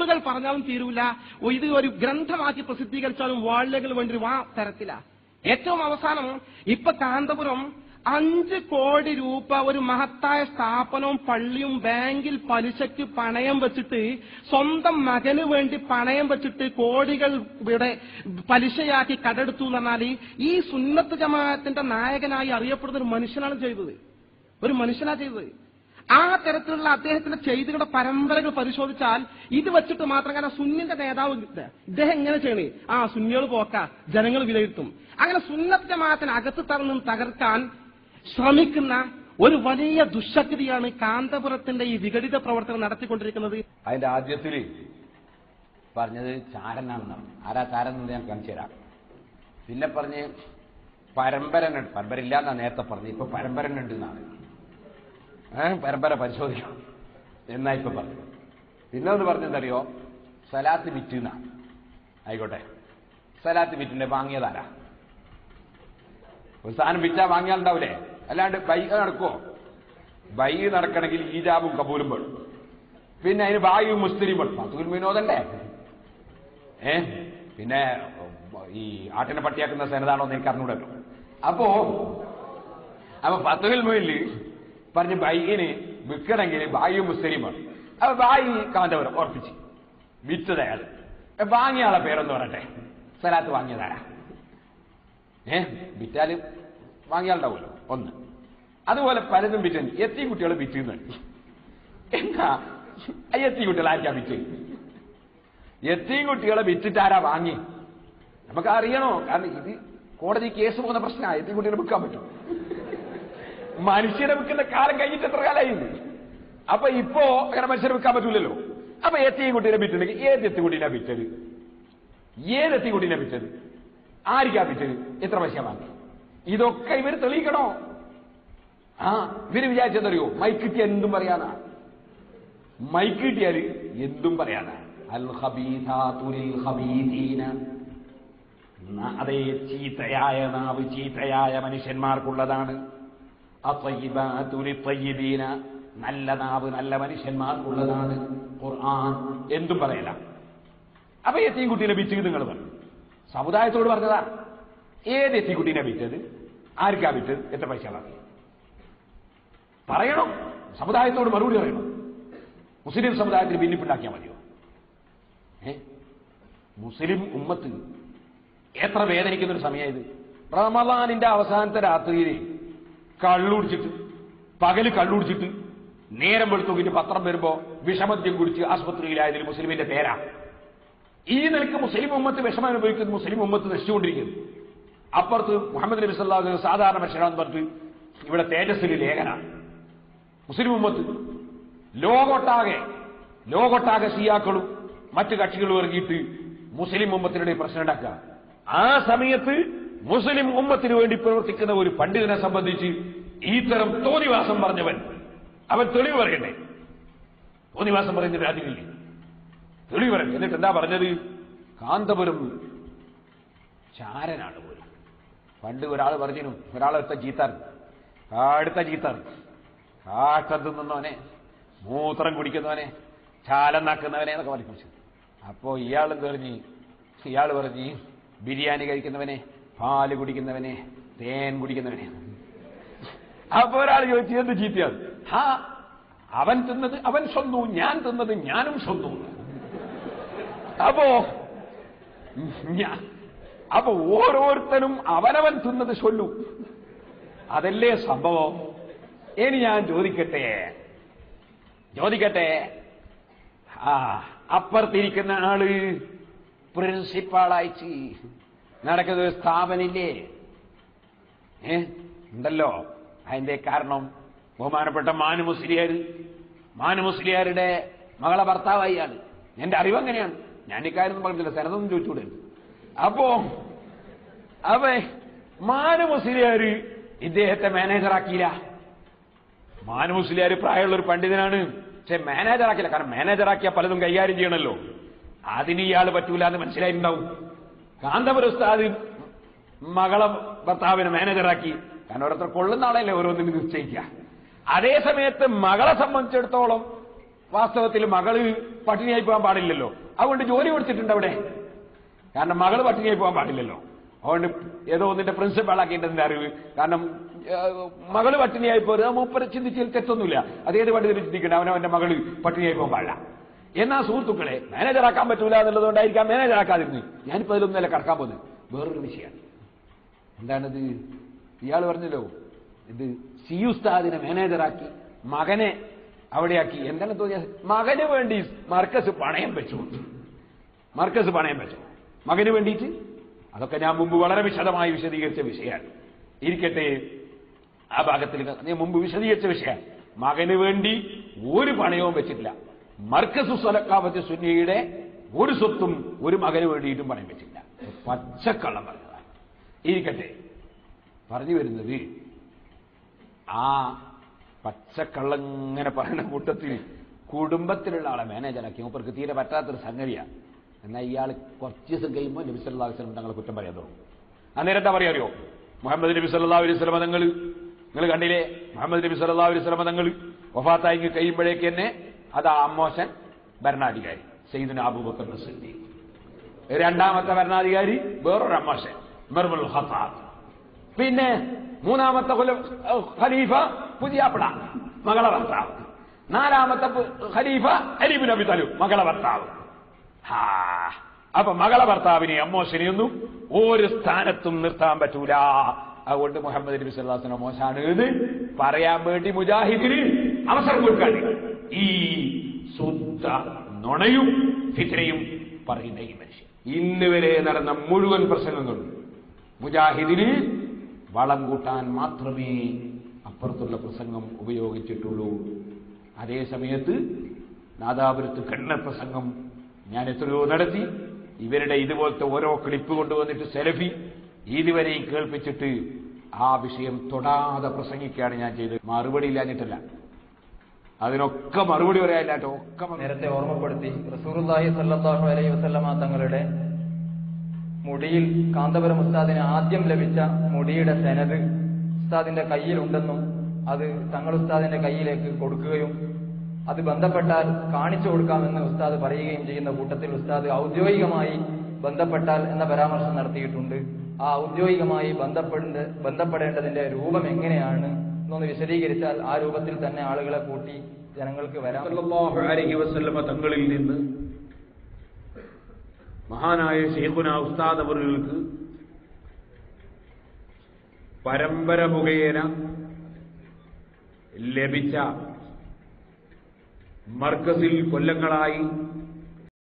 നൂറുകൾ പറഞ്ഞാലും തീരൂല, ഇത് ഒരു ഗ്രന്ഥമാക്കി പ്രസിദ്ധീകരിച്ചാലും വാളുകൾ വേണ്ടി ആ തരത്തില. ഏറ്റവും അവസാനം ഇപ്പൊ കാന്തപുരം 5 കോടി രൂപ ഒരു മഹത്തായ സ്ഥാപനവും പള്ളിയും ബാങ്കിൽ പലിശയ്ക്ക് പണയം വെച്ചിട്ട്, സ്വന്തം മകന് വേണ്ടി പണയം വെച്ചിട്ട് കോടികൾ ഇവിടെ പലിശയാക്കി കടെടുത്തു എന്ന് പറഞ്ഞാൽ ഈ സുന്നത്ത് ജമാഅത്തിന്റെ നായകനായി അറിയപ്പെടുന്ന ഒരു മനുഷ്യനാണ് ചെയ്തത്. ഒരു മനുഷ്യനാ ചെയ്തത്. ആ തരത്തിലുള്ള അദ്ദേഹത്തിന്റെ ചെയ്തികളുടെ പരമ്പരകൾ പരിശോധിച്ചാൽ ഇത് വെച്ചിട്ട് മാത്രം, കാരണം സുന്നിന്റെ നേതാവ് ഇദ്ദേഹം എങ്ങനെ ചെയ്യണേ, സുന്നികൾ പോക്ക ജനങ്ങൾ വിലയിരുത്തും. അങ്ങനെ സുന്നത്ത് ജമാഅത്തിന് അകത്ത് തകർക്കാൻ ശ്രമിക്കുന്ന ഒരു വലിയ ദുശക്തിയാണ് കാന്തപുരത്തിന്റെ ഈ വിഘടിത പ്രവർത്തനം നടത്തിക്കൊണ്ടിരിക്കുന്നത്. അതിന്റെ ആദ്യത്തിൽ പറഞ്ഞത് ചാരനാണെന്നാണ്. ആരാ ചാരൻ എന്ന് ഞാൻ കാണിച്ചു തരാം. പിന്നെ പറഞ്ഞ് പരമ്പര ഇല്ല എന്നാ നേരത്തെ പറഞ്ഞു, ഇപ്പൊ പരമ്പര ഉണ്ട് എന്നാണ്. പരമ്പര പരിശോധിക്കണം എന്നാ ഇപ്പൊ പറഞ്ഞു. പിന്നെ ഒന്ന് പറഞ്ഞെന്തറിയോ, സലാത്ത് വിറ്റ് എന്നാണ്. ആയിക്കോട്ടെ, സലാത്ത് വിറ്റിന്റെ വാങ്ങിയതാരാ? ഒരു സാധനം വിറ്റാ വാങ്ങിയാലുണ്ടാവില്ലേ? അല്ലാണ്ട് ബൈ നടക്കുമോ? ബൈ നടക്കണമെങ്കിൽ ഈജാബും കബൂലും വേണം. പിന്നെ അതിന് ബായും മുസ്ലിം വേണം. ഫത്തുൽ വിനോദണ്ടേ? പിന്നെ ഈ ആട്ടിനെ പട്ടിയാക്കുന്ന സേനതാണോ എന്ന് എനിക്ക് അറിഞ്ഞൂടല്ലോ. അപ്പൊ ഫത്തുൽ മൊയില് പറഞ്ഞ് ബൈന് വിൽക്കണമെങ്കിൽ ബായും മുസ്ലിം വേണം. അപ്പൊ ബായി കാന്തപുരം ഉറപ്പിച്ച് വിറ്റത് അയാൾ. വാങ്ങിയ ആളെ പേരൊന്ന് പറയട്ടെ, സലാത്ത് വാങ്ങിയതാരാ? വിറ്റാല് വാങ്ങിയാലുണ്ടാവുമല്ലോ ഒന്ന്. അതുപോലെ പലതും വിറ്റ് എത്തി കുട്ടികൾ വിറ്റുന്നുണ്ട്. എന്നാ എത്തി കുട്ടികൾ ആർക്കാ വിറ്റ്? എത്തിയും കുട്ടികളെ വിറ്റിട്ടാരാ വാങ്ങി? നമുക്ക് അറിയണോ? കാരണം ഇത് കോടതി കേസ് പോകുന്ന പ്രശ്നമാണ്. എത്തി കുട്ടികളെ വിൽക്കാൻ പറ്റും? മനുഷ്യരെ വിൽക്കുന്ന കാലം കഴിഞ്ഞിട്ട് എത്ര കാലമായിരുന്നു? അപ്പൊ ഇപ്പോ അങ്ങനെ മനുഷ്യരെ വിൽക്കാൻ പറ്റൂലല്ലോ. അപ്പൊ എത്തി കുട്ടീനെ വിറ്റുണ്ടെങ്കിൽ ഏത് എത്തിക്കുട്ടീനെ വിറ്റത്? ഏത് എത്തിക്കുട്ടീനെ വിറ്റത്? ആർക്കാ വിറ്റത്? എത്ര പൈസ വാങ്ങി? ഇതൊക്കെ ഇവർ തെളിയിക്കണോ? ഇവര് വിചാരിച്ചെന്തറിയോ, മൈക്ക് കിട്ടിയ എന്തും പറയാനാ. മൈക്ക് കിട്ടിയാല് എന്തും പറയാനാ. അൽ ഖബീഥാതു ലിൽ ഖബീഥീന. അതേ ചീത്തയായ നാവ് ചീത്തയായ മനുഷ്യന്മാർക്കുള്ളതാണ്. അത്വയ്യിബാതു ലിത്വയ്യിബീന. നല്ല നാവ് നല്ല മനുഷ്യന്മാർക്കുള്ളതാണ്. ഖുർആൻ എന്തും പറയല. അപ്പൊ എത്തിക്കുട്ടീനെ വിറ്റ് നിങ്ങൾ പറഞ്ഞു. സമുദായത്തോട് പറഞ്ഞതാ. ഏത് എത്തിക്കുട്ടീനെ വിറ്റത്? ആർക്കാ വിറ്റത്? എത്ര പൈസ വാങ്ങി? പറയണം. സമുദായത്തോട് മറുപടി പറയണം. മുസ്ലിം സമുദായത്തിന് ഭിന്നിപ്പുണ്ടാക്കിയാൽ മതിയോ? മുസ്ലിം ഉമ്മത്ത് എത്ര വേദനിക്കുന്നൊരു സമയമായത്. റമളാനിന്റെ അവസാനത്തെ രാത്രിയിൽ കള്ളുടിച്ചിട്ട്, പകല് കള്ളുടിച്ചിട്ട്, നേരം വെളുത്തുകിട്ട് പത്രം വരുമ്പോ വിഷമദ്യം കുടിച്ച് ആശുപത്രിയിലായതിൽ മുസ്ലിമിന്റെ പേരാ. ഈ നിലക്ക് മുസ്ലിം ഉമ്മത്ത് വിഷമം അനുഭവിക്കുന്നു. മുസ്ലിം ഉമ്മത്ത് നശിച്ചുകൊണ്ടിരിക്കുന്നു. അപ്പുറത്ത് മുഹമ്മദ് നബി സല്ലല്ലാഹു അലൈഹി വസല്ലം സാധാരണ മനുഷ്യനാണെന്ന് പറഞ്ഞിട്ട് ഇവിടെ തേജസ്സിൽ ലേഖനാണ്. മുസ്ലിം ഉമ്മത്ത് ലോകൊട്ടാകെ ഷിയാക്കളും മറ്റു കക്ഷികളും ഇറങ്ങിയിട്ട് മുസ്ലിം ഉമ്മത്തിനിടെ പ്രശ്നം ഉണ്ടാക്കുക. ആ സമയത്ത് മുസ്ലിം ഉമ്മത്തിന് വേണ്ടി പ്രവർത്തിക്കുന്ന ഒരു പണ്ഡിതനെ സംബന്ധിച്ച് ഇത്തരം തോന്നിവാസം പറഞ്ഞവൻ അവൻ തെളിവ് പറയണ്ടേ? തോന്നിവാസം പറയുന്ന രാജ്യമില്ലേ? തെളിവ് പറയണ്ടേ? എന്നിട്ട് എന്താ പറഞ്ഞത്? കാന്തപുരം ചാരനാണ് പോലും. പണ്ട് ഒരാൾ പറഞ്ഞു, ഒരാളെടുത്ത ചീത്താറ്, കാട്ടം തിന്നുന്നവനെ, മൂത്രം കുടിക്കുന്നവനെ, ചാലം നാക്കുന്നവനെ എന്നൊക്കെ പറഞ്ഞു. അപ്പോ ഇയാൾ പറഞ്ഞ് ബിരിയാണി കഴിക്കുന്നവനെ, പാല് കുടിക്കുന്നവനെ, തേൻ കുടിക്കുന്നവനെ. അപ്പൊ ഒരാൾ ചോദിച്ചു, എന്ത് ചീത്തയാണ്? അവൻ തിന്നത് അവൻ സ്വന്തവും, ഞാൻ തിന്നത് ഞാനും സ്വന്തവും. അപ്പൊ ഓരോരുത്തരും അവനവൻ തിന്നത് ചൊല്ലു. അതല്ലേ സംഭവം. ഇനി ഞാൻ ചോദിക്കട്ടെ, അപ്പുറത്തിരിക്കുന്ന ആള് പ്രിൻസിപ്പാളായിട്ട് നടക്കുന്ന ഒരു സ്ഥാപനില്ലേ? ഉണ്ടല്ലോ. അതിന്റെ കാരണം ബഹുമാനപ്പെട്ട മാനുമുസ്ലിയാരുടെ മകളെ ഭർത്താവായിയാണ്. എന്റെ അറിവെങ്ങനെയാണ്. ഞാൻ ഇക്കാര്യം പറഞ്ഞില്ല, സനതൊന്നും ചോദിച്ചുകൂടെ. അപ്പോ മാനുമുസ്ലിയാർ ഇദ്ദേഹത്തെ മാനേജറാക്കിയില്ല. മാനുമുസ്ലിയാർ പ്രായമുള്ള ഒരു പണ്ഡിതനാണ്, പക്ഷെ മാനേജറാക്കില്ല. കാരണം മാനേജറാക്കിയാൽ പലതും കൈകാര്യം ചെയ്യണമല്ലോ. അതിന് ഇയാൾ പറ്റൂല എന്ന് മനസ്സിലായിട്ടുണ്ടാവും. കാന്തപുരം ഉസ്താദ് മകളെ ഭർത്താവിനെ മാനേജറാക്കി. കാരണം ഓരോരുത്തർ കൊള്ളുന്ന ആളല്ലേ ഓരോന്നിനും നിശ്ചയിക്കുക. അതേ സമയത്ത് മകളെ സംബന്ധിച്ചിടത്തോളം വാസ്തവത്തിൽ മകള് പട്ടിണിയായി പോകാൻ പാടില്ലല്ലോ. അതുകൊണ്ട് ജോലി കൊടുത്തിട്ടുണ്ട് അവിടെ. കാരണം മകള് പട്ടിണിയായി പോകാൻ പാടില്ലല്ലോ. അതുകൊണ്ട് ഏതോ ഒന്നിന്റെ പ്രിൻസിപ്പാളാക്കിയിട്ടെന്റെ അറിവ്. കാരണം മകള് പട്ടിണിയായി പോരുക മൂപ്പരെ ചിന്തിച്ചതിൽ തെറ്റൊന്നുമില്ല. അതേത് പണ്ഡിതന് ചിന്തിക്കണ്ട അവനവന്റെ മകള് പട്ടിണിയായി പോകാൻ പാടില്ല. എന്നാ സുഹൃത്തുക്കളെ മാനേജറാക്കാൻ പറ്റൂല എന്നുള്ളതുകൊണ്ടായിരിക്കാം മാനേജറാക്കാതിരുന്നു. ഞാനിപ്പോ അതിലൊന്നല്ല കടക്കാൻ പോകുന്നത്. വേറൊരു വിഷയമാണ്. എന്താണിത്? ഇയാൾ പറഞ്ഞല്ലോ ഇത് സി ഉസ്താദിനെ മാനേജറാക്കി മകനെ അവിടെയാക്കി. എന്താണ് തോന്നിയത്? മകന് വേണ്ടി മർക്കസ് പണയം വെച്ചു. മർക്കസ് പണയം വെച്ചു മകന് വേണ്ടിയിട്ട്. അതൊക്കെ ഞാൻ മുമ്പ് വളരെ വിശദമായി വിശദീകരിച്ച വിഷയമാണ്. ഇരിക്കട്ടെ, ആ ഭാഗത്തിൽ ഞാൻ മുമ്പ് വിശദീകരിച്ച വിഷയമാണ്. മകന് വേണ്ടി ഒരു പണയവും വെച്ചിട്ടില്ല. മർക്കസു സലക്കാവത്ത് സുന്നിയുടെ ഒരു സ്വത്തും ഒരു മകന് വേണ്ടിയിട്ടും പണയം വെച്ചിട്ടില്ല. പച്ചക്കള്ളം പറഞ്ഞതാണ്. ഇരിക്കട്ടെ, പറഞ്ഞു വരുന്നത് ആ പച്ചക്കള്ളം ഇങ്ങനെ പറയുന്ന കൂട്ടത്തിൽ കുടുംബത്തിലുള്ള ആളെ മാനേജറാക്കി മൂപ്പർക്ക് തീരെ പറ്റാത്തൊരു സംഗതിയാണ്. എന്നാൽ ഇയാൾ കുറച്ച് ദിവസം കഴിയുമ്പോൾ നബി സല്ലല്ലാഹു അലൈഹി വസല്ലം തങ്ങളെ കുറ്റം പറയാൻ തുടങ്ങും. അന്നേരം എന്താ പറയാറിയോ? മുഹമ്മദ് നബി സല്ലല്ലാഹു അലൈഹി വസല്ലം തങ്ങൾ നിങ്ങൾ കണ്ടില്ലേ? മുഹമ്മദ് നബി സല്ലല്ലാഹു അലൈഹി വസല്ലം തങ്ങൾ വഫാത്തായി കഴിയുമ്പോഴേക്ക് തന്നെ അതാ അമ്മോശൻ ഭരണാധികാരി സയ്യിദുനാ അബൂബക്കർ സിദ്ദീഖ്. രണ്ടാമത്തെ ഭരണാധികാരി വേറൊരു അമ്മോശൻ ഉമർ ഇബ്നുൽ ഖത്താബ്. പിന്നെ മൂന്നാമത്തെ ഖലീഫ പുതിയാപ്പിള മകളെ ഭർത്താവ്. നാലാമത്തെ ഖലീഫ അലി ഇബ്നു അബി ത്വാലിബ് മകളെ ഭർത്താവ്. അപ്പൊ മകളെ ഭർത്താവിനെ അമ്മോശനെയൊന്നും ഒരു സ്ഥാനത്തും നിർത്താൻ പറ്റൂല. അതുകൊണ്ട് മുഹമ്മദ് നബി സല്ലല്ലാഹു അലൈഹി വസല്ലം മോശാണ് എന്ന് പറയാൻ വേണ്ടി മുജാഹിദിന് അവസരം കൊടുക്കാൻ ഈ ശുദ്ധ നുണയും ഫിത്നയും പറയുന്ന ഈ മനുഷ്യൻ ഇന്ന് വരെ നടന്ന മുഴുവൻ പ്രസംഗങ്ങളും മുജാഹിദിന് വളം കൂട്ടാൻ മാത്രമേ അപ്പുറത്തുള്ള പ്രസംഗം ഉപയോഗിച്ചിട്ടുള്ളൂ. അതേ സമയത്ത് നാദാപുരത്ത് കണ്ണ പ്രസംഗം ഞാൻ എത്രയോ നടത്തി. ഇവരുടെ ഇതുപോലത്തെ ഓരോ ക്ലിപ്പ് കൊണ്ടുവന്നിട്ട് സെലഫി ഇതുവരെയും കേൾപ്പിച്ചിട്ട് ആ വിഷയം തൊടാതെ പ്രസംഗിക്കുകയാണ് ഞാൻ ചെയ്തത്. മറുപടി ഇല്ലാഞ്ഞിട്ടല്ല, അതിനൊക്കെ മറുപടി പറയാനില്ലാട്ടോ. ഒക്കെ നേരത്തെ ഓർമ്മപ്പെടുത്തി റസൂലുള്ളാഹി സ്വല്ലല്ലാഹു അലൈഹി വസല്ലമ തങ്ങളുടെ മുടിയിൽ കാന്തപുരം ഉസ്താദിന് ആദ്യം ലഭിച്ച മുടിയുടെ സനദ് ഉസ്താദിന്റെ കയ്യിലുണ്ടെന്നും അത് തങ്ങൾ ഉസ്താദിന്റെ കയ്യിലേക്ക് കൊടുക്കുകയും അത് ബന്ധപ്പെട്ടാൽ കാണിച്ചു കൊടുക്കാമെന്ന് ഉസ്താദ് പറയുകയും ചെയ്യുന്ന കൂട്ടത്തിൽ ഉസ്താദ് ഔദ്യോഗികമായി ബന്ധപ്പെട്ടാൽ എന്ന പരാമർശം നടത്തിയിട്ടുണ്ട്. ആ ഔദ്യോഗികമായി ബന്ധപ്പെടേണ്ടതിന്റെ രൂപം എങ്ങനെയാണ് എന്നൊന്ന് വിശദീകരിച്ചാൽ ആ രൂപത്തിൽ തന്നെ ആളുകളെ കൂട്ടി ജനങ്ങൾക്ക് വരാം. സല്ലല്ലാഹു അലൈഹി വസല്ലമ തങ്ങളിൽ നിന്ന് മഹാനായ ശൈഖുനാ ഉസ്താദ് അവർക്ക് പരമ്പര മുഖേന ലഭിച്ച മർക്കസിൽ കൊല്ലങ്ങളായി